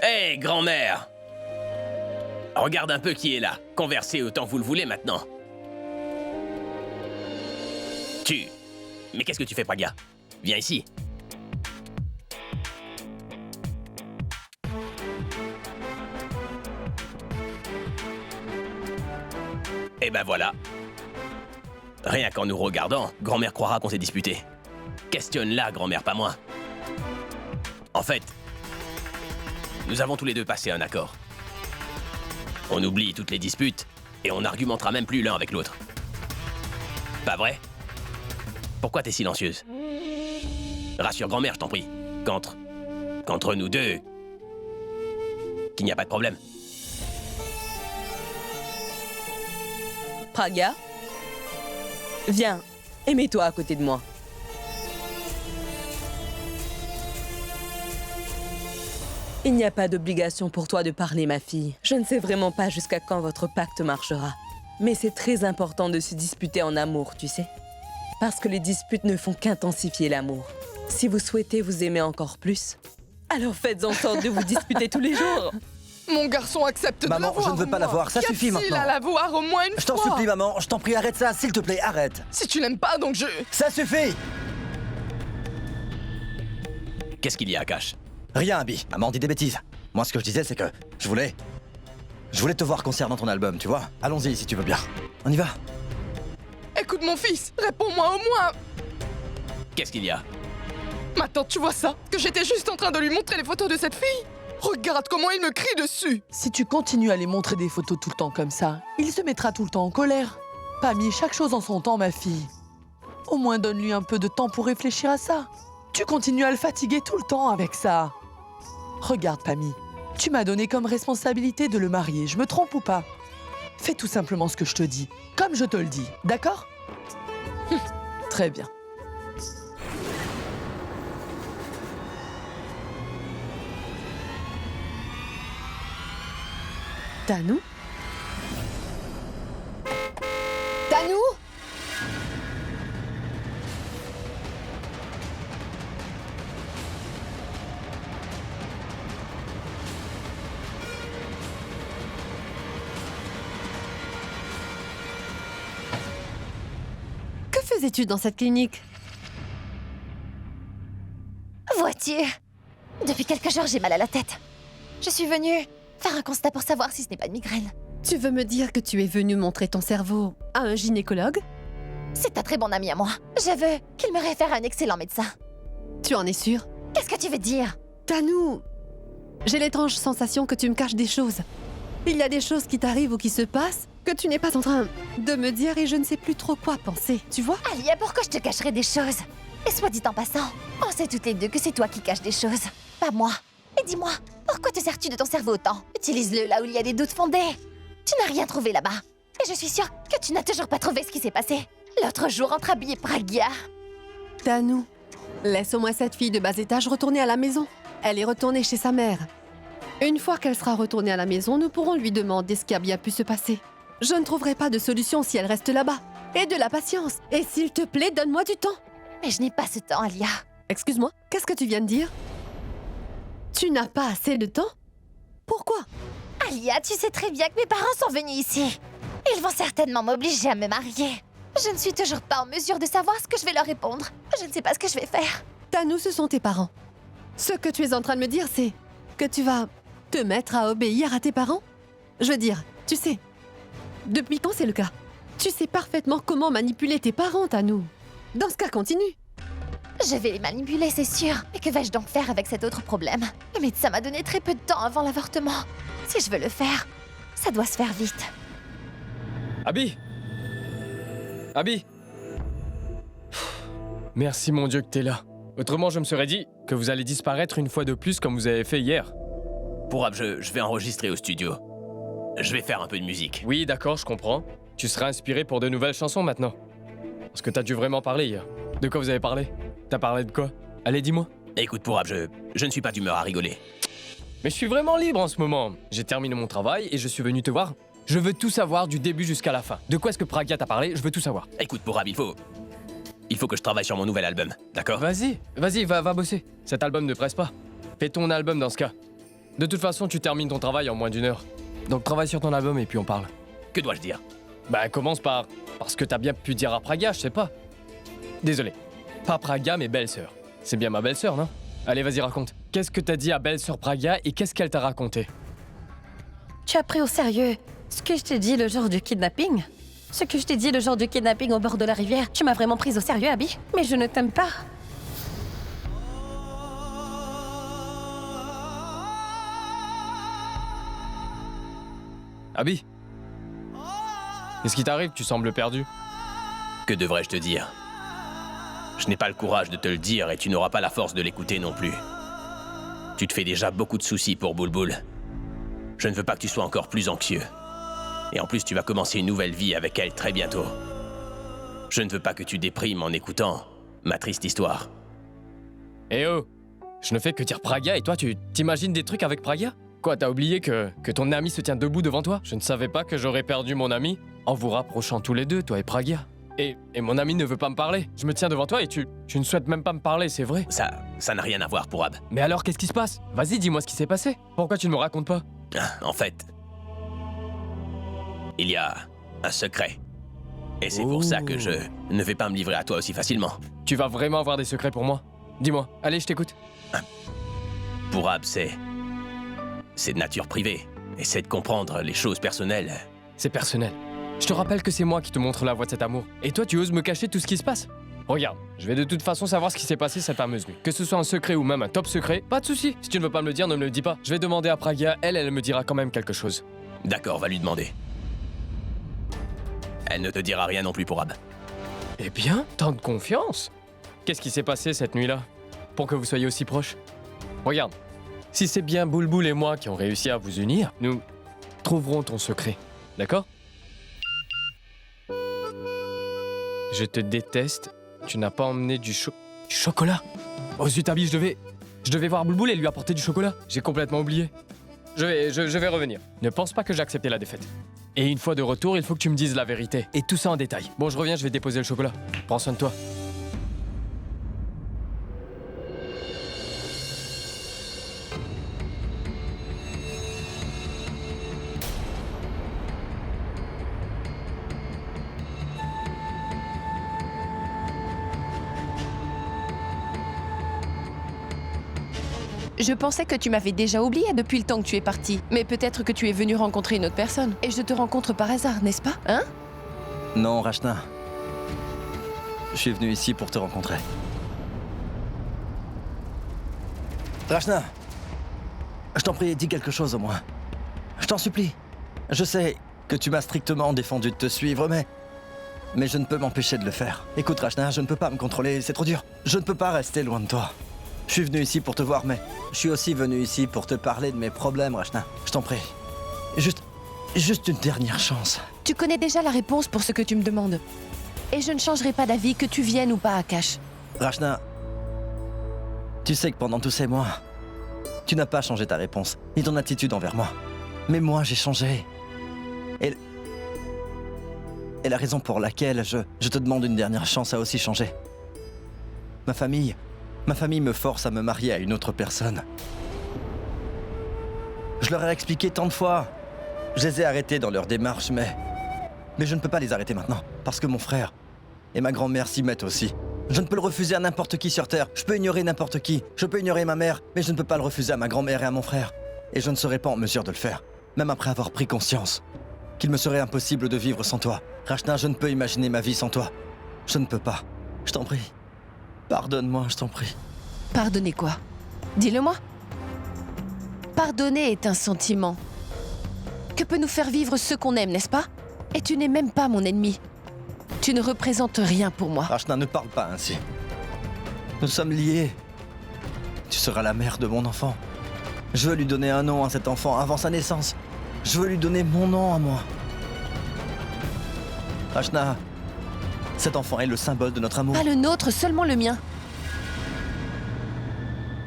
Hé, grand-mère! Regarde un peu qui est là. Conversez autant que vous le voulez maintenant. Mais qu'est-ce que tu fais, Pragya? Viens ici. Et ben voilà. Rien qu'en nous regardant, grand-mère croira qu'on s'est disputé. Questionne-la, grand-mère, pas moi. En fait, nous avons tous les deux passé un accord. On oublie toutes les disputes et on n'argumentera même plus l'un avec l'autre. Pas vrai? Pourquoi t'es silencieuse? Rassure grand-mère, je t'en prie. Qu'entre nous deux, qu'il n'y a pas de problème. Pragya, viens et mets-toi à côté de moi. Il n'y a pas d'obligation pour toi de parler, ma fille. Je ne sais vraiment pas jusqu'à quand votre pacte marchera. Mais c'est très important de se disputer en amour, tu sais. Parce que les disputes ne font qu'intensifier l'amour. Si vous souhaitez vous aimer encore plus, alors faites en sorte de vous disputer tous les jours. Mon garçon accepte de la voir. Maman, je ne veux pas la voir, ça suffit Qu'a-t-il maintenant. à la voir au moins une fois? Je t'en supplie, maman, je t'en prie, arrête ça, s'il te plaît, arrête. Si tu n'aimes pas, donc je... Ça suffit! Qu'est-ce qu'il y a, Akash? Rien, Abby. Maman dit des bêtises. Moi, ce que je disais, c'est que je voulais te voir concernant ton album, tu vois. Allons-y, si tu veux bien. On y va. Écoute mon fils, réponds-moi au moins. Qu'est-ce qu'il y a? Maintenant, tu vois ça? Que j'étais juste en train de lui montrer les photos de cette fille? Regarde comment il me crie dessus. Si tu continues à lui montrer des photos tout le temps comme ça, il se mettra tout le temps en colère. Pammy, chaque chose en son temps, ma fille. Au moins donne-lui un peu de temps pour réfléchir à ça. Tu continues à le fatiguer tout le temps avec ça. Regarde, Pammy, tu m'as donné comme responsabilité de le marier, je me trompe ou pas? Fais tout simplement ce que je te dis, comme je te le dis, d'accord? Très bien. Tanou? Tanou? Que faisais-tu dans cette clinique? Vois-tu? Depuis quelques jours, j'ai mal à la tête. Je suis venue faire un constat pour savoir si ce n'est pas une migraine. Tu veux me dire que tu es venu montrer ton cerveau à un gynécologue? C'est un très bon ami à moi. Je veux qu'il me réfère à un excellent médecin. Tu en es sûre? Qu'est-ce que tu veux dire? Tanou, j'ai l'étrange sensation que tu me caches des choses. Il y a des choses qui t'arrivent ou qui se passent que tu n'es pas en train de me dire et je ne sais plus trop quoi penser, tu vois? Alia, pourquoi je te cacherais des choses? Et soit dit en passant, on sait toutes les deux que c'est toi qui caches des choses, pas moi. Et dis-moi, pourquoi te sers-tu de ton cerveau autant? Utilise-le là où il y a des doutes fondés. Tu n'as rien trouvé là-bas. Et je suis sûre que tu n'as toujours pas trouvé ce qui s'est passé l'autre jour entre Abby et Pragya. Tanou, laisse au moins cette fille de bas étage retourner à la maison. Elle est retournée chez sa mère. Une fois qu'elle sera retournée à la maison, nous pourrons lui demander ce qui a bien pu se passer. Je ne trouverai pas de solution si elle reste là-bas. Et de la patience. Et s'il te plaît, donne-moi du temps. Mais je n'ai pas ce temps, Alia. Excuse-moi, qu'est-ce que tu viens de dire? Tu n'as pas assez de temps? Pourquoi? Alia, tu sais très bien que mes parents sont venus ici. Ils vont certainement m'obliger à me marier. Je ne suis toujours pas en mesure de savoir ce que je vais leur répondre. Je ne sais pas ce que je vais faire. Tanou, ce sont tes parents. Ce que tu es en train de me dire, c'est que tu vas te mettre à obéir à tes parents? Je veux dire, tu sais, depuis quand c'est le cas? Tu sais parfaitement comment manipuler tes parents, Tanou. Dans ce cas, continue. Je vais les manipuler, c'est sûr. Mais que vais-je donc faire avec cet autre problème? Le médecin m'a donné très peu de temps avant l'avortement. Si je veux le faire, ça doit se faire vite. Abby! Abby! Merci mon Dieu que t'es là. Autrement, je me serais dit que vous allez disparaître une fois de plus comme vous avez fait hier. Pourab, je vais enregistrer au studio. Je vais faire un peu de musique. Oui, d'accord, je comprends. Tu seras inspiré pour de nouvelles chansons maintenant. Parce que t'as dû vraiment parler hier. De quoi vous avez parlé? T'as parlé de quoi? Allez, dis-moi. Écoute, Pourab, je ne suis pas d'humeur à rigoler. Mais je suis vraiment libre en ce moment. J'ai terminé mon travail et je suis venu te voir. Je veux tout savoir du début jusqu'à la fin. De quoi est-ce que Pragya t'a parlé? Je veux tout savoir. Écoute, Pourab, il faut que je travaille sur mon nouvel album, d'accord? Vas-y, va bosser. Cet album ne presse pas. Fais ton album dans ce cas. De toute façon, tu termines ton travail en moins d'1 heure. Donc travaille sur ton album et puis on parle. Que dois-je dire? Bah commence par... Parce que t'as bien pu dire à Praga, je sais pas. Désolé. Pas Praga, mais belle-sœur. C'est bien ma belle-sœur, non? Allez, vas-y, raconte. Qu'est-ce que t'as dit à belle-sœur Praga et qu'est-ce qu'elle t'a raconté? Tu as pris au sérieux ce que je t'ai dit le jour du kidnapping? Ce que je t'ai dit le jour du kidnapping au bord de la rivière? Tu m'as vraiment prise au sérieux, Abby? Mais je ne t'aime pas. Abby? Qu'est-ce qui t'arrive? Tu sembles perdu. Que devrais-je te dire? Je n'ai pas le courage de te le dire et tu n'auras pas la force de l'écouter non plus. Tu te fais déjà beaucoup de soucis pour Boulboul. Je ne veux pas que tu sois encore plus anxieux. Et en plus, tu vas commencer une nouvelle vie avec elle très bientôt. Je ne veux pas que tu déprimes en écoutant ma triste histoire. Eh oh! Je ne fais que dire Praga et toi, tu t'imagines des trucs avec Praga? Quoi, t'as oublié que ton ami se tient debout devant toi? Je ne savais pas que j'aurais perdu mon ami en vous rapprochant tous les deux, toi et Praga. Et mon ami ne veut pas me parler. Je me tiens devant toi et tu ne souhaites même pas me parler, c'est vrai? Ça n'a rien à voir, Pourab. Mais alors, qu'est-ce qui se passe? Vas-y, dis-moi ce qui s'est passé. Pourquoi tu ne me racontes pas? En fait, il y a un secret. Et c'est pour ça que je ne vais pas me livrer à toi aussi facilement. Tu vas vraiment avoir des secrets pour moi? Dis-moi, allez, je t'écoute. Pourab, c'est de nature privée. Essaie de comprendre les choses personnelles. C'est personnel. Je te rappelle que c'est moi qui te montre la voie de cet amour. Et toi, tu oses me cacher tout ce qui se passe? Regarde, je vais de toute façon savoir ce qui s'est passé cette fameuse nuit. Que ce soit un secret ou même un top secret, pas de souci. Si tu ne veux pas me le dire, ne me le dis pas. Je vais demander à Praga, elle me dira quand même quelque chose. D'accord, va lui demander. Elle ne te dira rien non plus, Pourab. Eh bien, tant de confiance. Qu'est-ce qui s'est passé cette nuit-là? Pour que vous soyez aussi proches? Regarde, si c'est bien Boulboul et moi qui ont réussi à vous unir, nous trouverons ton secret. D'accord? Je te déteste. Tu n'as pas emmené du chocolat. Oh zut, Abby, je devais voir Boulboul et lui apporter du chocolat. J'ai complètement oublié. Je vais revenir. Ne pense pas que j'ai accepté la défaite. Et une fois de retour, il faut que tu me dises la vérité. Et tout ça en détail. Bon, je reviens, je vais déposer le chocolat. Prends soin de toi. Je pensais que tu m'avais déjà oublié depuis le temps que tu es parti. Mais peut-être que tu es venu rencontrer une autre personne. Et je te rencontre par hasard, n'est-ce pas? Hein? Non, Rachna. Je suis venu ici pour te rencontrer. Rachna, je t'en prie, dis quelque chose au moins. Je t'en supplie. Je sais que tu m'as strictement défendu de te suivre, mais je ne peux m'empêcher de le faire. Écoute, Rachna, je ne peux pas me contrôler, c'est trop dur. Je ne peux pas rester loin de toi. Je suis venu ici pour te voir, mais je suis aussi venu ici pour te parler de mes problèmes, Rachna. Je t'en prie. Juste une dernière chance. Tu connais déjà la réponse pour ce que tu me demandes. Et je ne changerai pas d'avis que tu viennes ou pas à Akash. Rachna, tu sais que pendant tous ces mois, tu n'as pas changé ta réponse, ni ton attitude envers moi. Mais moi, j'ai changé. Et la raison pour laquelle je te demande une dernière chance a aussi changé. Ma famille me force à me marier à une autre personne. Je leur ai expliqué tant de fois. Je les ai arrêtés dans leur démarche, mais je ne peux pas les arrêter maintenant. Parce que mon frère et ma grand-mère s'y mettent aussi. Je ne peux le refuser à n'importe qui sur Terre. Je peux ignorer n'importe qui. Je peux ignorer ma mère, mais je ne peux pas le refuser à ma grand-mère et à mon frère. Et je ne serai pas en mesure de le faire, même après avoir pris conscience qu'il me serait impossible de vivre sans toi. Rachna, je ne peux imaginer ma vie sans toi. Je ne peux pas. Je t'en prie. Pardonne-moi, je t'en prie. Pardonner quoi? Dis-le-moi. Pardonner est un sentiment que peut nous faire vivre ce qu'on aime, n'est-ce pas? Et tu n'es même pas mon ennemi. Tu ne représentes rien pour moi. Rachna, ne parle pas ainsi. Nous sommes liés. Tu seras la mère de mon enfant. Je veux lui donner un nom à cet enfant avant sa naissance. Je veux lui donner mon nom à moi. Rachna, cet enfant est le symbole de notre amour. Pas le nôtre, seulement le mien.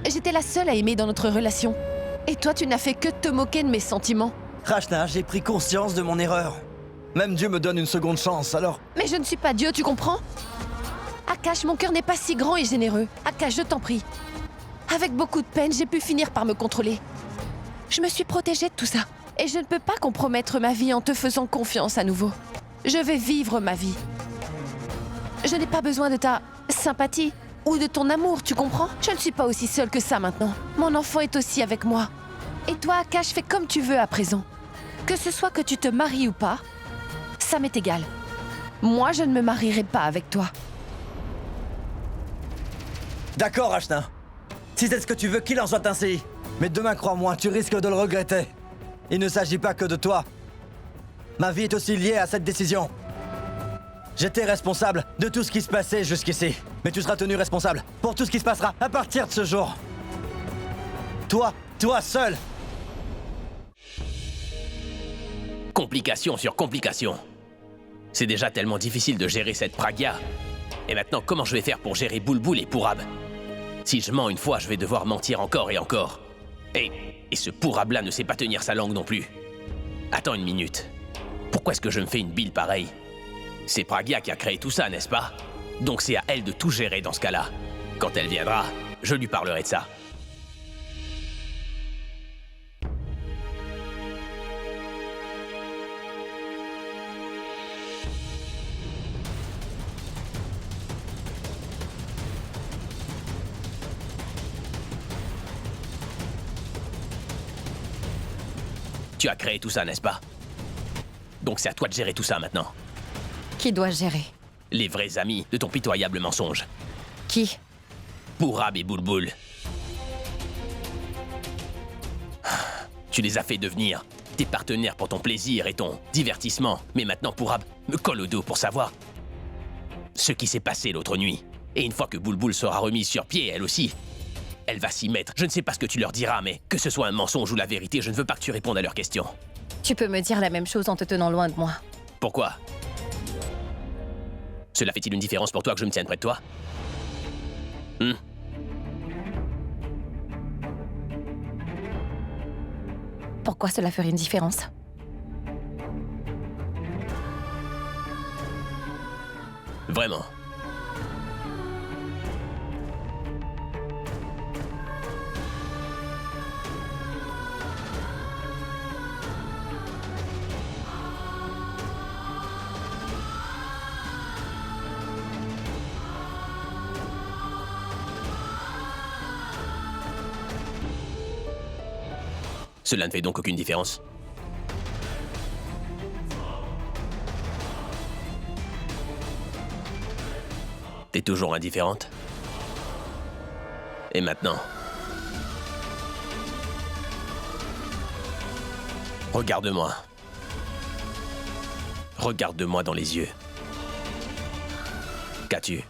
J'étais la seule à aimer dans notre relation. Et toi, tu n'as fait que te moquer de mes sentiments. Rachna, j'ai pris conscience de mon erreur. Même Dieu me donne une seconde chance, alors... Mais je ne suis pas Dieu, tu comprends? Akash, mon cœur n'est pas si grand et généreux. Akash, je t'en prie. Avec beaucoup de peine, j'ai pu finir par me contrôler. Je me suis protégée de tout ça. Et je ne peux pas compromettre ma vie en te faisant confiance à nouveau. Je vais vivre ma vie. Je n'ai pas besoin de ta sympathie ou de ton amour, tu comprends? Je ne suis pas aussi seule que ça maintenant. Mon enfant est aussi avec moi. Et toi, Akash, fais comme tu veux à présent. Que ce soit que tu te maries ou pas, ça m'est égal. Moi, je ne me marierai pas avec toi. D'accord, Ashna. Si c'est ce que tu veux, qu'il en soit ainsi. Mais demain, crois-moi, tu risques de le regretter. Il ne s'agit pas que de toi. Ma vie est aussi liée à cette décision. J'étais responsable de tout ce qui se passait jusqu'ici. Mais tu seras tenu responsable pour tout ce qui se passera à partir de ce jour. Toi seul. Complication sur complication. C'est déjà tellement difficile de gérer cette Pragya. Et maintenant, comment je vais faire pour gérer Bulbul et Purab? Si je mens une fois, je vais devoir mentir encore et encore. Et ce Purab-là ne sait pas tenir sa langue non plus. Attends une minute. Pourquoi est-ce que je me fais une bile pareille? C'est Pragya qui a créé tout ça, n'est-ce pas? Donc c'est à elle de tout gérer dans ce cas-là. Quand elle viendra, je lui parlerai de ça. Tu as créé tout ça, n'est-ce pas? Donc c'est à toi de gérer tout ça maintenant. Qui doit gérer? Les vrais amis de ton pitoyable mensonge. Qui? Purab et Bulbul. Tu les as fait devenir tes partenaires pour ton plaisir et ton divertissement. Mais maintenant, Purab me colle au dos pour savoir ce qui s'est passé l'autre nuit. Et une fois que Bulbul sera remise sur pied, elle aussi, elle va s'y mettre. Je ne sais pas ce que tu leur diras, mais que ce soit un mensonge ou la vérité, je ne veux pas que tu répondes à leurs questions. Tu peux me dire la même chose en te tenant loin de moi. Pourquoi? Cela fait-il une différence pour toi que je me tienne près de toi? Pourquoi cela ferait une différence? Vraiment? Cela ne fait donc aucune différence. T'es toujours indifférente? Et maintenant? Regarde-moi. Regarde-moi dans les yeux. Qu'as-tu?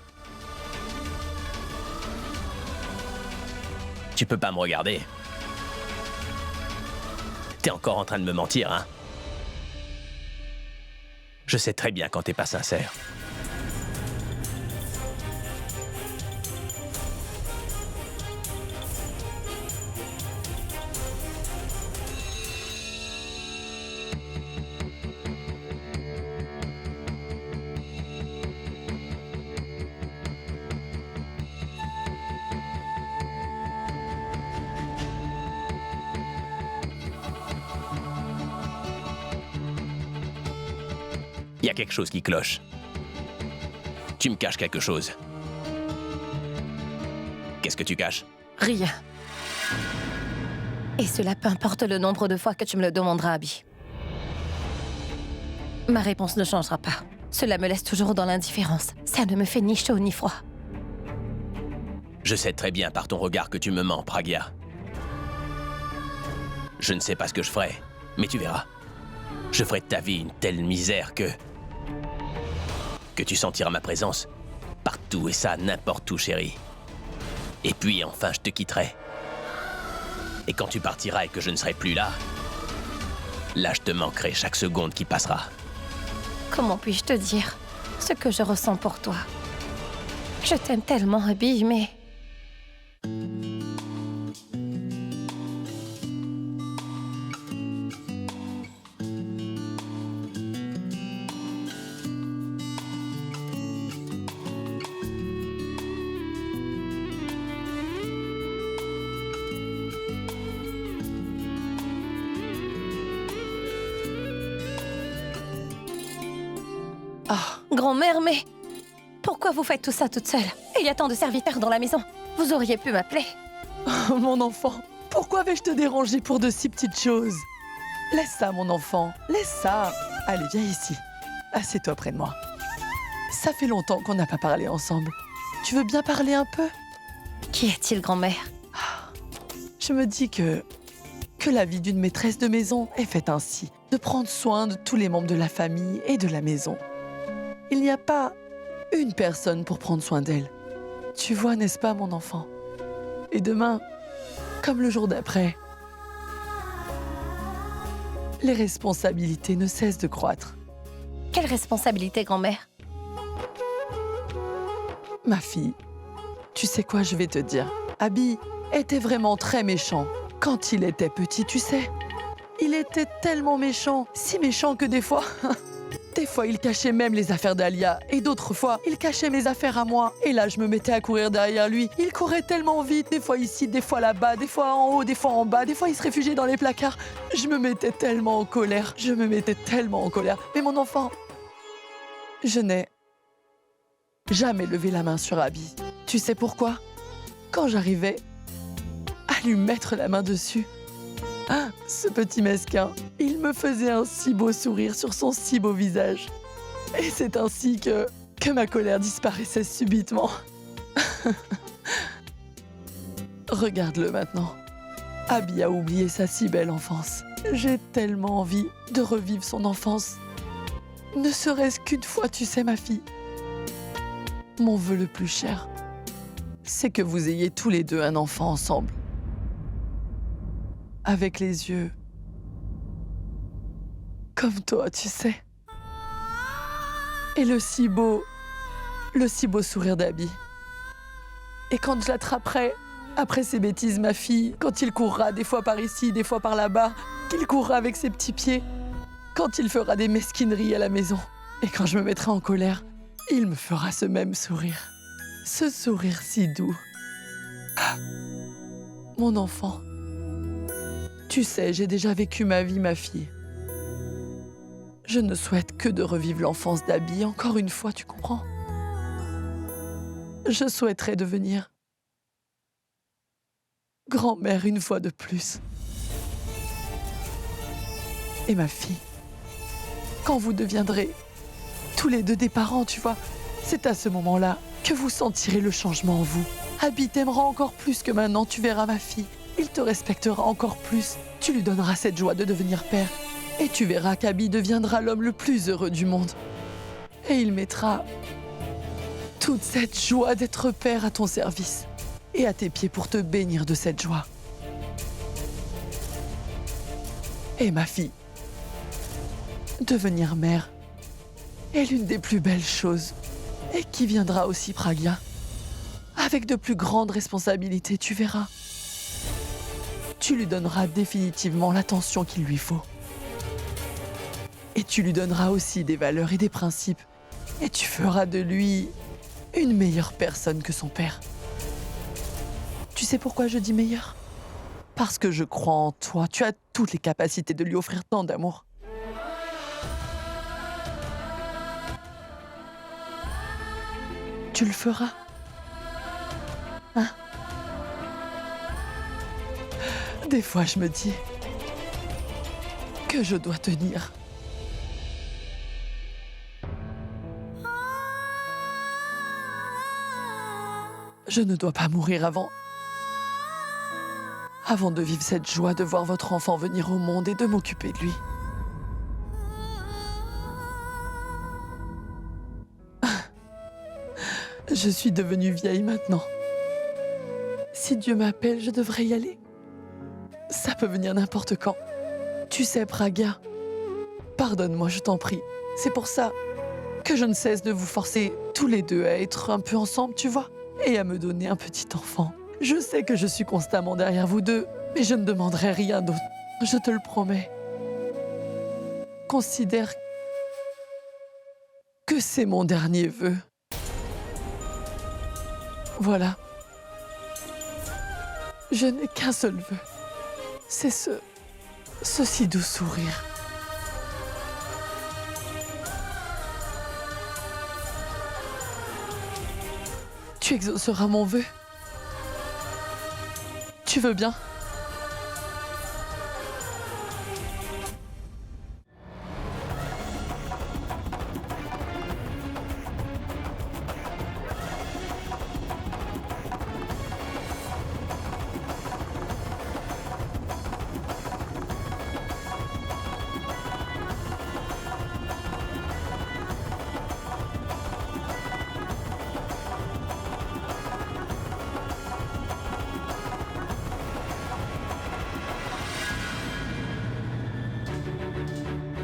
Tu peux pas me regarder. T'es encore en train de me mentir, hein? Je sais très bien quand t'es pas sincère. Il y a quelque chose qui cloche. Tu me caches quelque chose. Qu'est-ce que tu caches? Rien. Et cela peu importe le nombre de fois que tu me le demanderas, Abby. Ma réponse ne changera pas. Cela me laisse toujours dans l'indifférence. Ça ne me fait ni chaud ni froid. Je sais très bien par ton regard que tu me mens, Pragya. Je ne sais pas ce que je ferai, mais tu verras. Je ferai de ta vie une telle misère que tu sentiras ma présence partout et ça n'importe où, chérie. Et puis enfin, je te quitterai. Et quand tu partiras et que je ne serai plus là, là, je te manquerai chaque seconde qui passera. Comment puis-je te dire ce que je ressens pour toi? Je t'aime tellement, Abby, mais... Ah, Grand-mère, mais... Pourquoi vous faites tout ça toute seule? Il y a tant de serviteurs dans la maison. Vous auriez pu m'appeler. mon enfant, pourquoi vais-je te déranger pour de si petites choses? Laisse ça, mon enfant, laisse ça. Allez, viens ici. Assieds-toi près de moi. Ça fait longtemps qu'on n'a pas parlé ensemble. Tu veux bien parler un peu? Qui est-il, grand-mère? Je me dis que la vie d'une maîtresse de maison est faite ainsi, de prendre soin de tous les membres de la famille et de la maison. Il n'y a pas une personne pour prendre soin d'elle. Tu vois, n'est-ce pas, mon enfant? Et demain, comme le jour d'après, les responsabilités ne cessent de croître. Quelle responsabilité, grand-mère? Ma fille, tu sais quoi, je vais te dire. Abby était vraiment très méchant quand il était petit, tu sais. Il était tellement méchant, si méchant que des fois... Des fois, il cachait même les affaires d'Alia, et d'autres fois, il cachait mes affaires à moi. Et là, je me mettais à courir derrière lui. Il courait tellement vite, des fois ici, des fois là-bas, des fois en haut, des fois en bas, des fois il se réfugiait dans les placards. Je me mettais tellement en colère, Mais mon enfant, je n'ai jamais levé la main sur Abby. Tu sais pourquoi? Quand j'arrivais à lui mettre la main dessus, ah, ce petit mesquin, il me faisait un si beau sourire sur son si beau visage. Et c'est ainsi que ma colère disparaissait subitement. Regarde-le maintenant. Abby a oublié sa si belle enfance. J'ai tellement envie de revivre son enfance. Ne serait-ce qu'une fois, tu sais, ma fille. Mon vœu le plus cher, c'est que vous ayez tous les deux un enfant ensemble. Avec les yeux comme toi, tu sais. Et le si beau sourire d'Abby. Et quand je l'attraperai, après ses bêtises, ma fille, quand il courra des fois par ici, des fois par là-bas, qu'il courra avec ses petits pieds, quand il fera des mesquineries à la maison, et quand je me mettrai en colère, il me fera ce même sourire. Ce sourire si doux. Ah, mon enfant. Tu sais, j'ai déjà vécu ma vie, ma fille. Je ne souhaite que de revivre l'enfance d'Abby encore une fois, tu comprends? Je souhaiterais devenir grand-mère une fois de plus. Et ma fille, quand vous deviendrez tous les deux des parents, tu vois, c'est à ce moment-là que vous sentirez le changement en vous. Abby t'aimera encore plus que maintenant, tu verras, ma fille. Il te respectera encore plus. Tu lui donneras cette joie de devenir père. Et tu verras qu'Abby deviendra l'homme le plus heureux du monde. Et il mettra toute cette joie d'être père à ton service et à tes pieds pour te bénir de cette joie. Et ma fille, devenir mère est l'une des plus belles choses et qui viendra aussi, Pragya. Avec de plus grandes responsabilités, tu verras. Tu lui donneras définitivement l'attention qu'il lui faut. Et tu lui donneras aussi des valeurs et des principes. Et tu feras de lui une meilleure personne que son père. Tu sais pourquoi je dis meilleure? Parce que je crois en toi. Tu as toutes les capacités de lui offrir tant d'amour. Tu le feras? Hein? Des fois, je me dis que je dois tenir. Je ne dois pas mourir avant de vivre cette joie de voir votre enfant venir au monde et de m'occuper de lui. Je suis devenue vieille maintenant. Si Dieu m'appelle, je devrais y aller. Ça peut venir n'importe quand. Tu sais, Pragya, pardonne-moi, je t'en prie. C'est pour ça que je ne cesse de vous forcer tous les deux à être un peu ensemble, tu vois, et à me donner un petit enfant. Je sais que je suis constamment derrière vous deux, mais je ne demanderai rien d'autre. Je te le promets. Considère que c'est mon dernier vœu. Voilà. Je n'ai qu'un seul vœu. C'est ce si doux sourire. Tu exauceras mon vœu. Tu veux bien?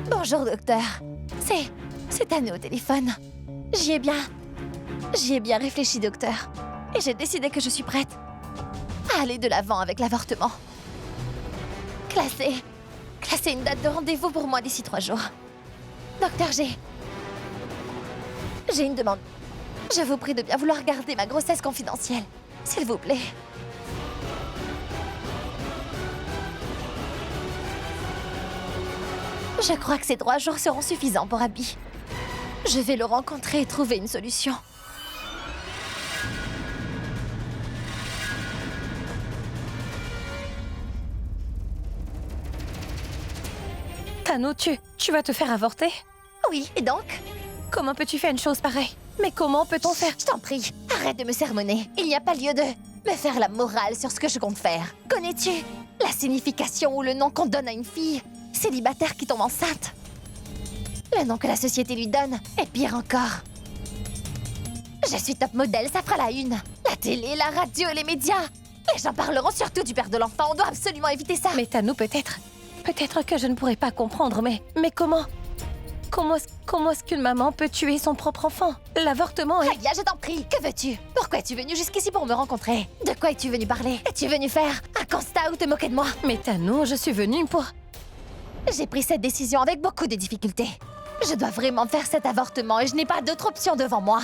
Bonjour, docteur. C'est Tanu au téléphone. J'y ai bien réfléchi, docteur. Et j'ai décidé que je suis prête à aller de l'avant avec l'avortement. Classez une date de rendez-vous pour moi d'ici 3 jours. Docteur, j'ai une demande. Je vous prie de bien vouloir garder ma grossesse confidentielle. S'il vous plaît. Je crois que ces 3 jours seront suffisants pour Abby. Je vais le rencontrer et trouver une solution. Tanu, tu vas te faire avorter? Oui, et donc? Comment peux-tu faire une chose pareille? Mais comment peut-on faire? Je t'en prie, arrête de me sermonner. Il n'y a pas lieu de me faire la morale sur ce que je compte faire. Connais-tu la signification ou le nom qu'on donne à une fille célibataire qui tombe enceinte? Le nom que la société lui donne est pire encore. Je suis top modèle, ça fera la une. La télé, la radio et les médias. Les gens parleront surtout du père de l'enfant, on doit absolument éviter ça. Mais Tanu, peut-être que je ne pourrais pas comprendre, mais comment est-ce qu'une maman peut tuer son propre enfant? L'avortement est... Raya, je t'en prie, que veux-tu? Pourquoi es-tu venue jusqu'ici pour me rencontrer? De quoi es-tu venue parler? Es-tu venue faire un constat ou te moquer de moi? Mais Tanu, je suis venue pour... J'ai pris cette décision avec beaucoup de difficultés. Je dois vraiment faire cet avortement et je n'ai pas d'autre option devant moi.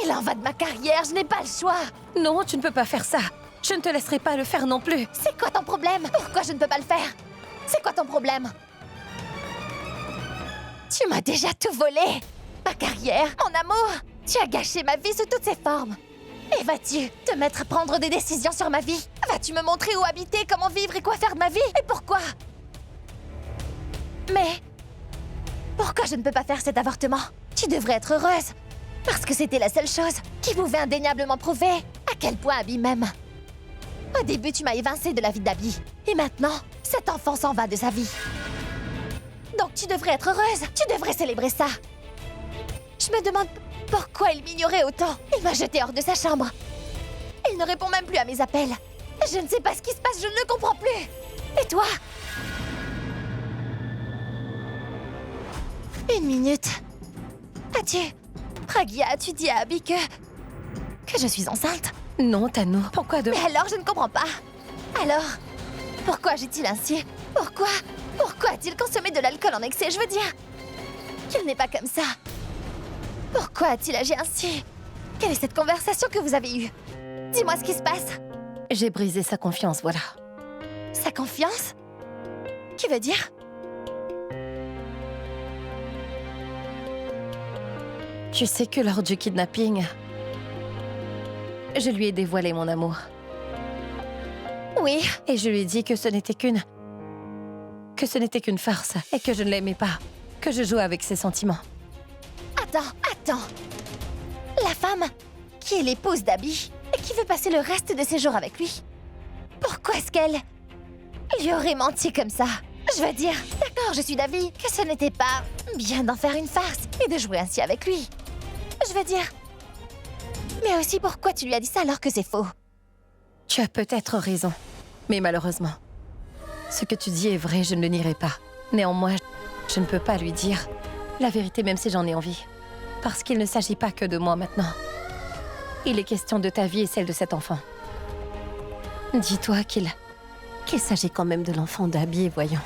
Il en va de ma carrière, je n'ai pas le choix. Non, tu ne peux pas faire ça. Je ne te laisserai pas le faire non plus. C'est quoi ton problème? Pourquoi je ne peux pas le faire? C'est quoi ton problème? Tu m'as déjà tout volé. Ma carrière, mon amour. Tu as gâché ma vie sous toutes ses formes. Et vas-tu te mettre à prendre des décisions sur ma vie? Vas-tu me montrer où habiter, comment vivre et quoi faire de ma vie? Et pourquoi? Mais pourquoi je ne peux pas faire cet avortement? Tu devrais être heureuse. Parce que c'était la seule chose qui pouvait indéniablement prouver à quel point Abby m'aime. Au début, tu m'as évincé de la vie d'Abby. Et maintenant, cet enfant s'en va de sa vie. Donc tu devrais être heureuse. Tu devrais célébrer ça. Je me demande pourquoi il m'ignorait autant. Il m'a jeté hors de sa chambre. Il ne répond même plus à mes appels. Je ne sais pas ce qui se passe, je ne le comprends plus. Et toi? Une minute. Pragya, as-tu dit à Abby que je suis enceinte? Non, Tanu, pourquoi de... Mais alors, je ne comprends pas. Alors, pourquoi agit-il ainsi? Pourquoi a-t-il consommé de l'alcool en excès? Je veux dire qu'il n'est pas comme ça. Pourquoi a-t-il agi ainsi? Quelle est cette conversation que vous avez eue? Dis-moi ce qui se passe. J'ai brisé sa confiance, voilà. Sa confiance? Qui veut dire? Tu sais que lors du kidnapping, je lui ai dévoilé mon amour. Oui. Et je lui ai dit que ce n'était qu'une farce et que je ne l'aimais pas, que je jouais avec ses sentiments. Attends. La femme qui est l'épouse d'Abby et qui veut passer le reste de ses jours avec lui. Pourquoi est-ce qu'elle lui aurait menti comme ça? Je veux dire, d'accord, je suis d'avis que ce n'était pas bien d'en faire une farce et de jouer ainsi avec lui. Je veux dire... Mais aussi, pourquoi tu lui as dit ça alors que c'est faux? Tu as peut-être raison, mais malheureusement, ce que tu dis est vrai, je ne le nierai pas. Néanmoins, je ne peux pas lui dire la vérité même si j'en ai envie. Parce qu'il ne s'agit pas que de moi maintenant. Il est question de ta vie et celle de cet enfant. Dis-toi qu'il s'agit quand même de l'enfant d'Abby, voyons.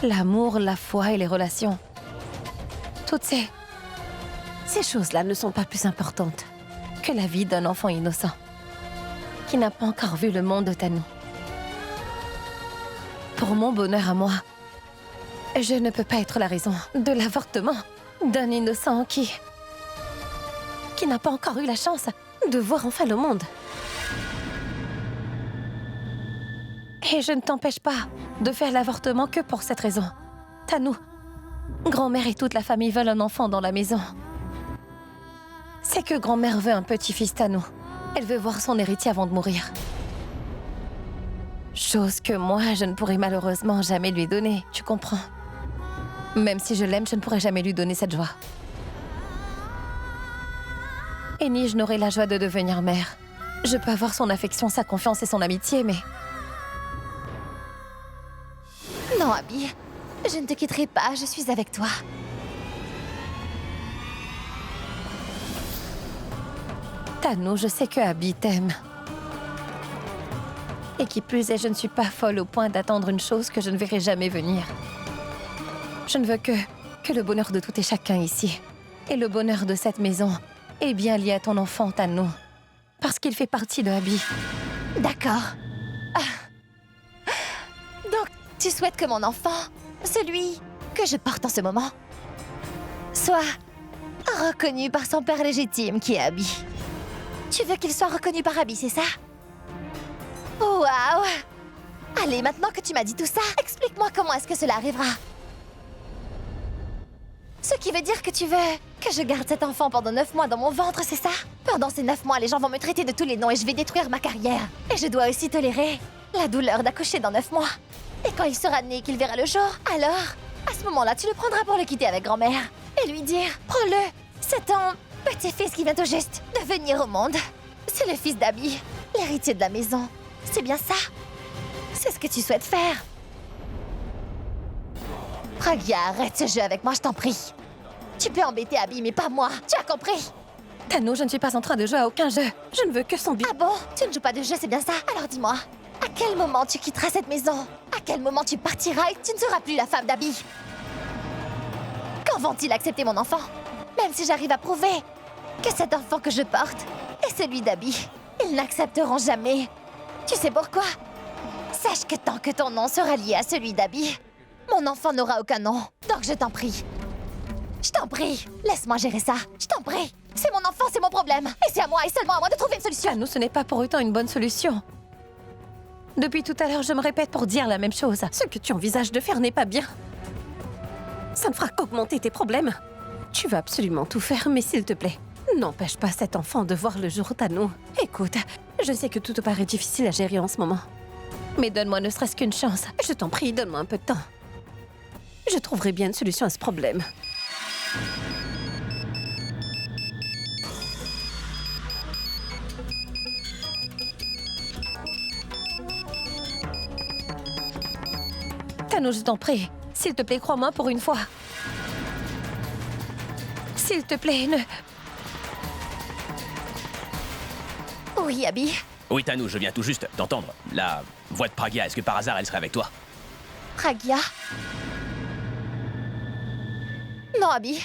L'amour, la foi et les relations. Toutes ces choses-là ne sont pas plus importantes que la vie d'un enfant innocent qui n'a pas encore vu le monde de Tanu. Pour mon bonheur à moi, je ne peux pas être la raison de l'avortement. d'un innocent qui n'a pas encore eu la chance de voir enfin le monde. Et je ne t'empêche pas de faire l'avortement que pour cette raison. Tanou, grand-mère et toute la famille veulent un enfant dans la maison. C'est que grand-mère veut un petit-fils Tanou. Elle veut voir son héritier avant de mourir. Chose que moi, je ne pourrai malheureusement jamais lui donner, tu comprends? Même si je l'aime, je ne pourrai jamais lui donner cette joie. Et ni je n'aurai la joie de devenir mère. Je peux avoir son affection, sa confiance et son amitié, mais... Non, Abby, je ne te quitterai pas, je suis avec toi. Tanou, je sais que Abby t'aime. Et qui plus est, je ne suis pas folle au point d'attendre une chose que je ne verrai jamais venir. Je ne veux que le bonheur de tout et chacun ici. Et le bonheur de cette maison est bien lié à ton enfant, Tanou. Parce qu'il fait partie de Abby. D'accord. Ah. Donc, tu souhaites que mon enfant, celui que je porte en ce moment, soit reconnu par son père légitime qui est Abby. Tu veux qu'il soit reconnu par Abby, c'est ça? Waouh! Allez, maintenant que tu m'as dit tout ça, explique-moi comment est-ce que cela arrivera. Ce qui veut dire que tu veux que je garde cet enfant pendant 9 mois dans mon ventre, c'est ça? Pendant ces 9 mois, les gens vont me traiter de tous les noms et je vais détruire ma carrière. Et je dois aussi tolérer la douleur d'accoucher dans 9 mois. Et quand il sera né et qu'il verra le jour, alors, à ce moment-là, tu le prendras pour le quitter avec grand-mère. Et lui dire, prends-le, c'est ton petit-fils qui vient tout juste de venir au monde. C'est le fils d'Abby, l'héritier de la maison. C'est bien ça? C'est ce que tu souhaites faire? Pragya, arrête ce jeu avec moi, je t'en prie. Tu peux embêter Abby, mais pas moi. Tu as compris? Tanou, je ne suis pas en train de jouer à aucun jeu. Je ne veux que son but. Ah bon? Tu ne joues pas de jeu, c'est bien ça? Alors dis-moi, à quel moment tu quitteras cette maison? À quel moment tu partiras et tu ne seras plus la femme d'Abby? Quand vont-ils accepter mon enfant? Même si j'arrive à prouver que cet enfant que je porte est celui d'Abby, ils n'accepteront jamais. Tu sais pourquoi? Sache que tant que ton nom sera lié à celui d'Abby, mon enfant n'aura aucun nom. Donc je t'en prie. Je t'en prie, laisse-moi gérer ça. Je t'en prie. C'est mon enfant, c'est mon problème. Et c'est à moi et seulement à moi de trouver une solution. Tanou, ce n'est pas pour autant une bonne solution. Depuis tout à l'heure, je me répète pour dire la même chose. Ce que tu envisages de faire n'est pas bien. Ça ne fera qu'augmenter tes problèmes. Tu vas absolument tout faire, mais s'il te plaît, n'empêche pas cet enfant de voir le jour, Tanou. Écoute, je sais que tout te paraît difficile à gérer en ce moment. Mais donne-moi ne serait-ce qu'une chance. Je t'en prie, donne-moi un peu de temps. Je trouverai bien une solution à ce problème. Tanou, je t'en prie. S'il te plaît, crois-moi pour une fois. S'il te plaît, ne... Oui, Abby. Oui, Tanou, je viens tout juste d'entendre la voix de Pragya. Est-ce que par hasard elle serait avec toi? Pragya? Non, Abby.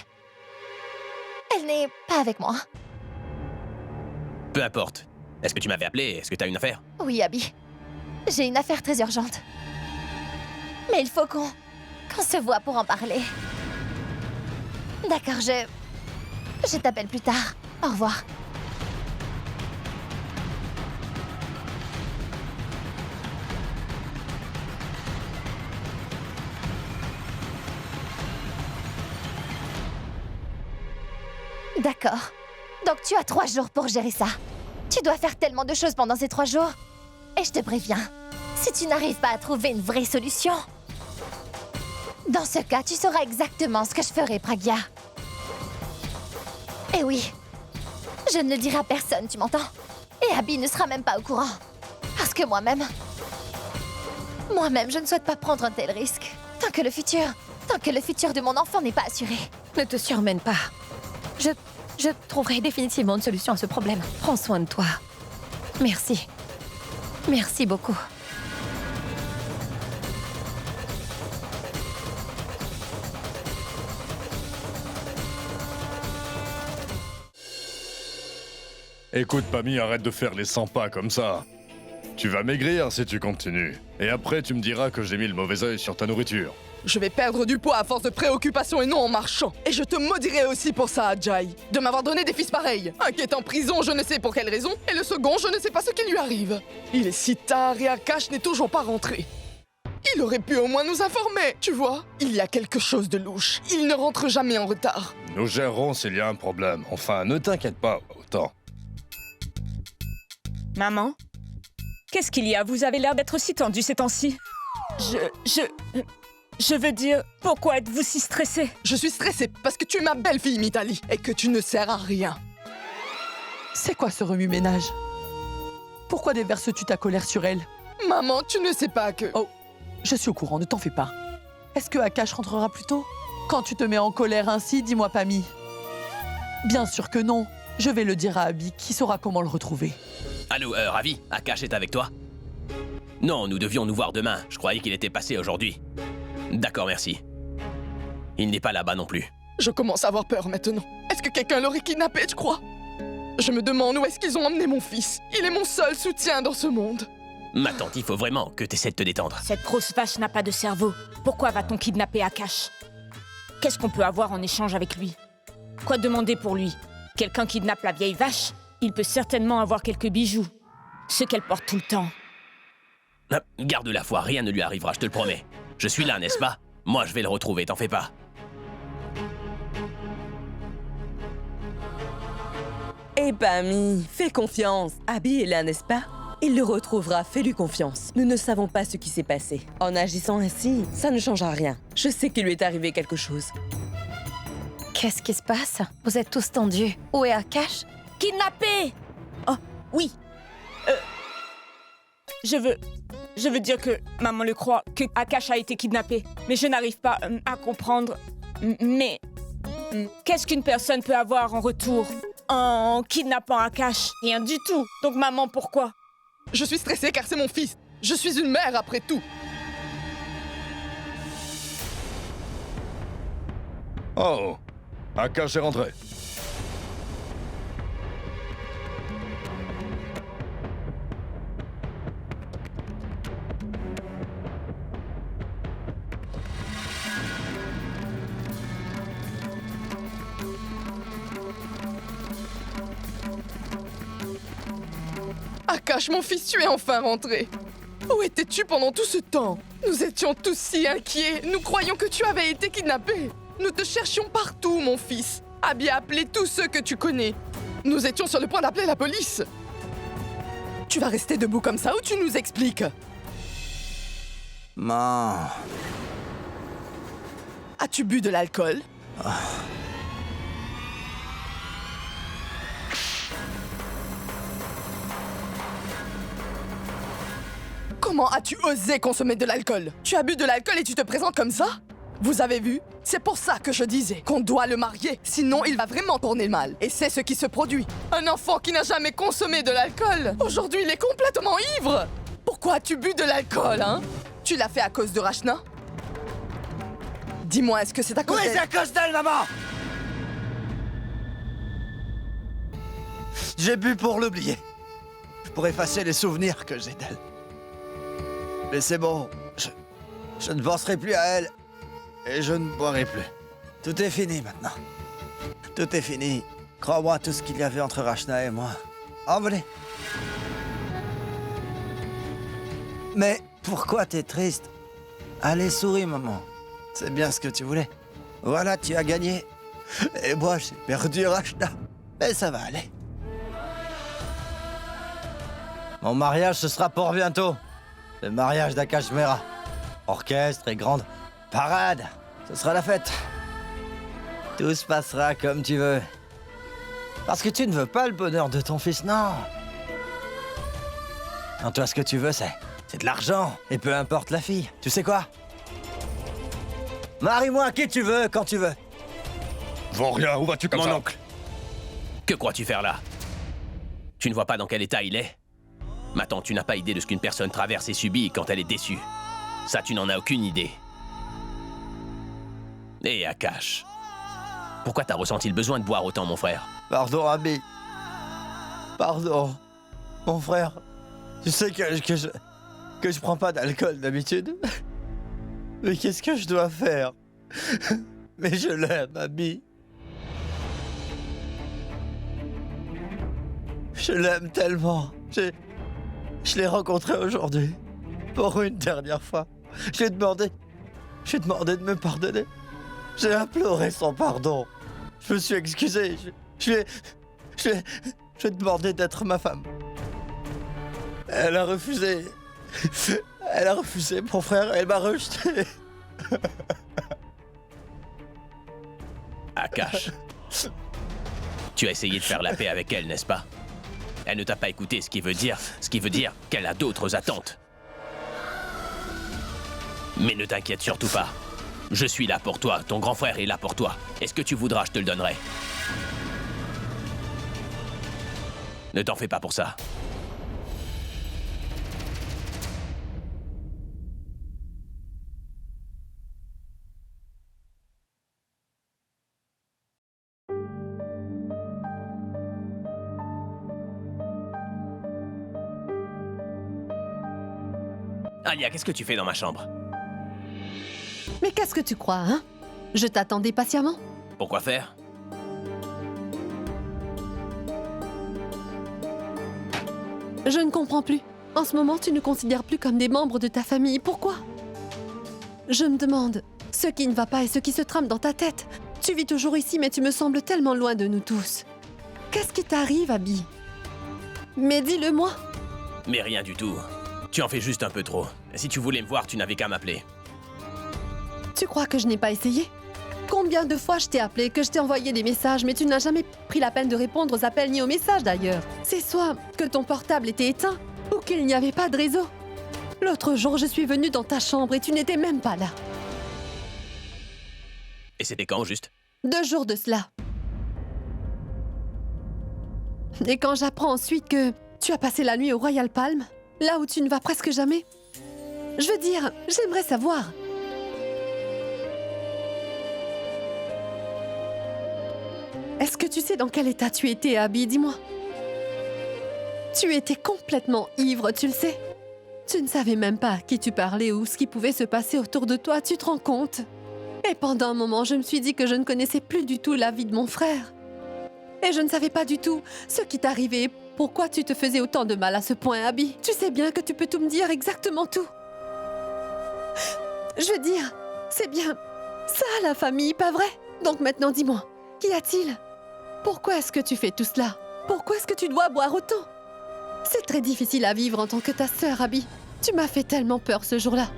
Elle n'est pas avec moi. Peu importe. Est-ce que tu m'avais appelé? Est-ce que t'as une affaire? Oui, Abby. J'ai une affaire très urgente. Mais il faut qu'on se voit pour en parler. D'accord, je t'appelle plus tard. Au revoir. D'accord. Donc tu as 3 jours pour gérer ça. Tu dois faire tellement de choses pendant ces 3 jours. Et je te préviens, si tu n'arrives pas à trouver une vraie solution, dans ce cas, tu sauras exactement ce que je ferai, Pragya. Et oui, je ne le dirai à personne, tu m'entends? Et Abby ne sera même pas au courant. Parce que moi-même, je ne souhaite pas prendre un tel risque. Tant que le futur de mon enfant n'est pas assuré. Ne te surmène pas. Je trouverai définitivement une solution à ce problème. Prends soin de toi. Merci. Merci beaucoup. Écoute, Pammy, arrête de faire les 100 pas comme ça. Tu vas maigrir si tu continues. Et après, tu me diras que j'ai mis le mauvais œil sur ta nourriture. Je vais perdre du poids à force de préoccupation et non en marchant. Et je te maudirai aussi pour ça, Ajay, de m'avoir donné des fils pareils. Un qui est en prison, je ne sais pour quelle raison, et le second, je ne sais pas ce qui lui arrive. Il est si tard et Akash n'est toujours pas rentré. Il aurait pu au moins nous informer, tu vois. Il y a quelque chose de louche. Il ne rentre jamais en retard. Nous gérerons s'il y a un problème. Enfin, ne t'inquiète pas autant. Maman? Qu'est-ce qu'il y a? Vous avez l'air d'être si tendue ces temps-ci. Je veux dire, pourquoi êtes-vous si stressée? Je suis stressée parce que tu es ma belle-fille, Mitali, et que tu ne sers à rien. C'est quoi ce remue-ménage? Pourquoi déverses-tu ta colère sur elle? Maman, tu ne sais pas que... Oh, je suis au courant, ne t'en fais pas. Est-ce que Akash rentrera plus tôt? Quand tu te mets en colère ainsi, dis-moi, Pammy. Bien sûr que non. Je vais le dire à Abby, qui saura comment le retrouver. Allô, Ravi, Akash est avec toi? Non, nous devions nous voir demain. Je croyais qu'il était passé aujourd'hui. D'accord, merci. Il n'est pas là-bas non plus. Je commence à avoir peur maintenant. Est-ce que quelqu'un l'aurait kidnappé, tu crois? Je me demande où est-ce qu'ils ont emmené mon fils. Il est mon seul soutien dans ce monde. Ma tante, il faut vraiment que tu essaies de te détendre. Cette grosse vache n'a pas de cerveau. Pourquoi va-t-on kidnapper Akash? Qu'est-ce qu'on peut avoir en échange avec lui? Quoi demander pour lui? Quelqu'un kidnappe la vieille vache? Il peut certainement avoir quelques bijoux. Ce qu'elle porte tout le temps. Garde la foi, rien ne lui arrivera, je te le promets. Je suis là, n'est-ce pas? Moi, je vais le retrouver, t'en fais pas. Eh Pammy, fais confiance. Abby est là, n'est-ce pas? Il le retrouvera, fais-lui confiance. Nous ne savons pas ce qui s'est passé. En agissant ainsi, ça ne changera rien. Je sais qu'il lui est arrivé quelque chose. Qu'est-ce qui se passe? Vous êtes tous tendus. Où est Akash? Kidnappé! Oh, oui. Je veux dire que maman le croit, que Akash a été kidnappé. Mais je n'arrive pas à comprendre. Mais qu'est-ce qu'une personne peut avoir en retour en kidnappant Akash? Rien du tout. Donc maman, pourquoi? Je suis stressée car c'est mon fils. Je suis une mère après tout. Oh, Akash est rentré. Akash, mon fils, tu es enfin rentré. Où étais-tu pendant tout ce temps? Nous étions tous si inquiets. Nous croyions que tu avais été kidnappé. Nous te cherchions partout, mon fils. Abby a appelé tous ceux que tu connais. Nous étions sur le point d'appeler la police. Tu vas rester debout comme ça ou tu nous expliques? Man. As-tu bu de l'alcool? Comment as-tu osé consommer de l'alcool? Tu as bu de l'alcool et tu te présentes comme ça? Vous avez vu? C'est pour ça que je disais qu'on doit le marier, sinon il va vraiment tourner mal. Et c'est ce qui se produit. Un enfant qui n'a jamais consommé de l'alcool, aujourd'hui il est complètement ivre. Pourquoi as-tu bu de l'alcool, hein? Tu l'as fait à cause de Rachna? Dis-moi, est-ce que c'est à cause Oui, d'elle? c'est à cause d'elle, maman! J'ai bu pour l'oublier. Pour effacer les souvenirs que j'ai d'elle. Mais c'est bon, je ne penserai plus à elle. Et je ne boirai plus. Tout est fini maintenant. Tout est fini. Crois-moi, tout ce qu'il y avait entre Rachna et moi. Envolé. Mais pourquoi t'es triste? Allez, souris, maman. C'est bien ce que tu voulais. Voilà, tu as gagné. Et moi, j'ai perdu Rachna. Mais ça va aller. Mon mariage, ce sera pour bientôt. Le mariage d'Akash Mehra. Orchestre et grande parade. Ce sera la fête. Tout se passera comme tu veux. Parce que tu ne veux pas le bonheur de ton fils, non. Non, toi, ce que tu veux, c'est de l'argent. Et peu importe la fille. Tu sais quoi? Marie-moi qui tu veux, quand tu veux. Voria, où vas-tu comme Mon ça? oncle, que crois-tu faire là? Tu ne vois pas dans quel état il est? Ma tante, tu n'as pas idée de ce qu'une personne traverse et subit quand elle est déçue. Ça, tu n'en as aucune idée. Et Akash, pourquoi t'as ressenti le besoin de boire autant, mon frère? Pardon, Abby. Pardon. Mon frère. Tu sais que je prends pas d'alcool d'habitude. Mais qu'est-ce que je dois faire? Mais je l'aime, Abby. Je l'aime tellement. Je l'ai rencontré aujourd'hui. Pour une dernière fois. Je lui ai demandé de me pardonner. J'ai imploré son pardon. Je me suis excusé. Je lui ai demandé d'être ma femme. Elle a refusé. Elle a refusé, mon frère. Elle m'a rejeté. Akash, tu as essayé de faire la paix avec elle, n'est-ce pas? Elle ne t'a pas écouté, ce qui veut dire qu'elle a d'autres attentes. Mais ne t'inquiète surtout pas. Je suis là pour toi, ton grand frère est là pour toi. Est-ce que tu voudras, je te le donnerai. Ne t'en fais pas pour ça. Alia, qu'est-ce que tu fais dans ma chambre? Mais qu'est-ce que tu crois, hein? Je t'attendais patiemment. Pourquoi faire? Je ne comprends plus. En ce moment, tu ne considères plus comme des membres de ta famille. Pourquoi? Je me demande ce qui ne va pas et ce qui se trame dans ta tête. Tu vis toujours ici, mais tu me sembles tellement loin de nous tous. Qu'est-ce qui t'arrive, Abby? Mais dis-le-moi. Mais rien du tout. Tu en fais juste un peu trop. Si tu voulais me voir, tu n'avais qu'à m'appeler. Tu crois que je n'ai pas essayé? Combien de fois je t'ai appelé, que je t'ai envoyé des messages, mais tu n'as jamais pris la peine de répondre aux appels ni aux messages d'ailleurs. C'est soit que ton portable était éteint, ou qu'il n'y avait pas de réseau. L'autre jour, je suis venue dans ta chambre et tu n'étais même pas là. Et c'était quand, juste? 2 jours de cela. Et quand j'apprends ensuite que tu as passé la nuit au Royal Palm, là où tu ne vas presque jamais, je veux dire, j'aimerais savoir. Est-ce que tu sais dans quel état tu étais, Abby? Dis-moi. Tu étais complètement ivre, tu le sais. Tu ne savais même pas à qui tu parlais ou ce qui pouvait se passer autour de toi, tu te rends compte? Et pendant un moment, je me suis dit que je ne connaissais plus du tout la vie de mon frère. Et je ne savais pas du tout ce qui t'arrivait, pourquoi tu te faisais autant de mal à ce point, Abby. Tu sais bien que tu peux tout me dire, exactement tout. Je veux dire, c'est bien ça la famille, pas vrai? Donc maintenant, dis-moi, qu'y a-t-il? Pourquoi est-ce que tu fais tout cela? Pourquoi est-ce que tu dois boire autant? C'est très difficile à vivre en tant que ta sœur, Abby. Tu m'as fait tellement peur ce jour-là.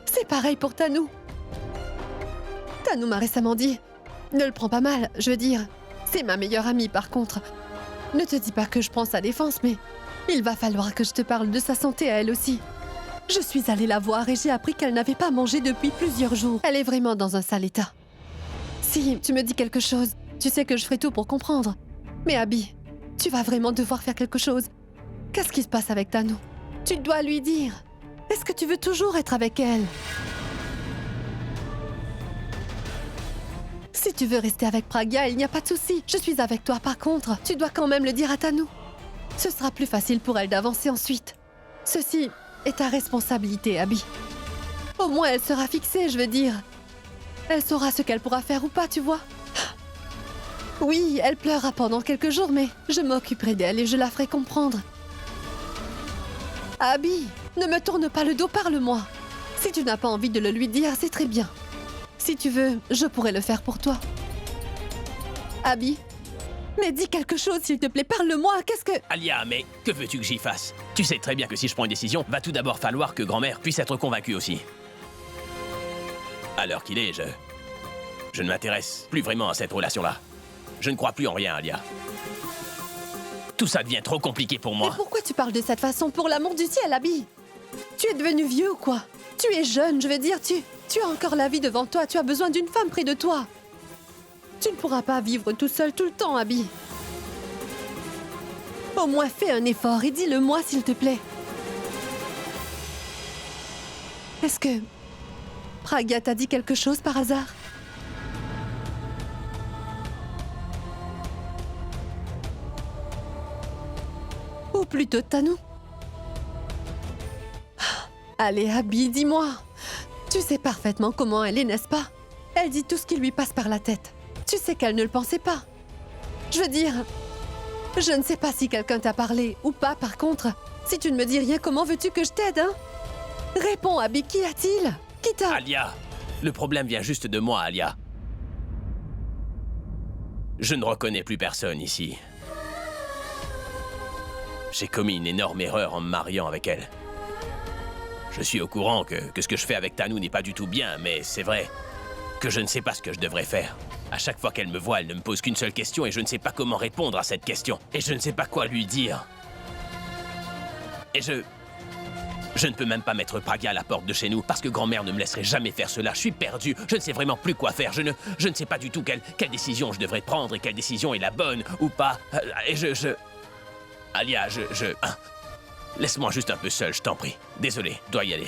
C'est pareil pour Tanou. Tanou m'a récemment dit... Ne le prends pas mal, je veux dire. C'est ma meilleure amie, par contre. Ne te dis pas que je prends sa défense, mais... Il va falloir que je te parle de sa santé à elle aussi. Je suis allée la voir et j'ai appris qu'elle n'avait pas mangé depuis plusieurs jours. Elle est vraiment dans un sale état. Si tu me dis quelque chose, tu sais que je ferai tout pour comprendre. Mais Abby, tu vas vraiment devoir faire quelque chose. Qu'est-ce qui se passe avec Tanou? Tu dois lui dire. Est-ce que tu veux toujours être avec elle? Si tu veux rester avec Pragya, il n'y a pas de souci. Je suis avec toi. Par contre, tu dois quand même le dire à Tanou. Ce sera plus facile pour elle d'avancer ensuite. Ceci est ta responsabilité, Abby. Au moins, elle sera fixée, je veux dire. Elle saura ce qu'elle pourra faire ou pas, tu vois. Oui, elle pleurera pendant quelques jours, mais je m'occuperai d'elle et je la ferai comprendre. Abby, ne me tourne pas le dos, parle-moi. Si tu n'as pas envie de le lui dire, c'est très bien. Si tu veux, je pourrais le faire pour toi. Abby, mais dis quelque chose, s'il te plaît, parle-moi, qu'est-ce que... Alia, mais que veux-tu que j'y fasse? Tu sais très bien que si je prends une décision, va tout d'abord falloir que grand-mère puisse être convaincue aussi. À l'heure qu'il est, je ne m'intéresse plus vraiment à cette relation-là. Je ne crois plus en rien, Alia. Tout ça devient trop compliqué pour moi. Mais pourquoi tu parles de cette façon? Pour l'amour du ciel, Abby? Tu es devenu vieux ou quoi? Tu es jeune, je veux dire, tu as encore la vie devant toi, tu as besoin d'une femme près de toi. Tu ne pourras pas vivre tout seul tout le temps, Abby. Au moins fais un effort et dis-le-moi, s'il te plaît. Est-ce que Pragya t'a dit quelque chose par hasard? Ou plutôt Tanou? Allez, Abby, dis-moi. Tu sais parfaitement comment elle est, n'est-ce pas? Elle dit tout ce qui lui passe par la tête. Tu sais qu'elle ne le pensait pas. Je veux dire, je ne sais pas si quelqu'un t'a parlé ou pas, par contre. Si tu ne me dis rien, comment veux-tu que je t'aide, hein? Réponds, Abby, qu'y a-t-il? Qui t'a... Alia, le problème vient juste de moi, Alia. Je ne reconnais plus personne ici. J'ai commis une énorme erreur en me mariant avec elle. Je suis au courant que ce que je fais avec Tanou n'est pas du tout bien, mais c'est vrai que je ne sais pas ce que je devrais faire. À chaque fois qu'elle me voit, elle ne me pose qu'une seule question et je ne sais pas comment répondre à cette question. Et je ne sais pas quoi lui dire. Et je ne peux même pas mettre Pragya à la porte de chez nous parce que grand-mère ne me laisserait jamais faire cela. Je suis perdu. Je ne sais vraiment plus quoi faire. Je ne sais pas du tout quelle décision je devrais prendre et quelle décision est la bonne ou pas. Et Alia, Laisse-moi juste un peu seul, je t'en prie. Désolé, je dois y aller.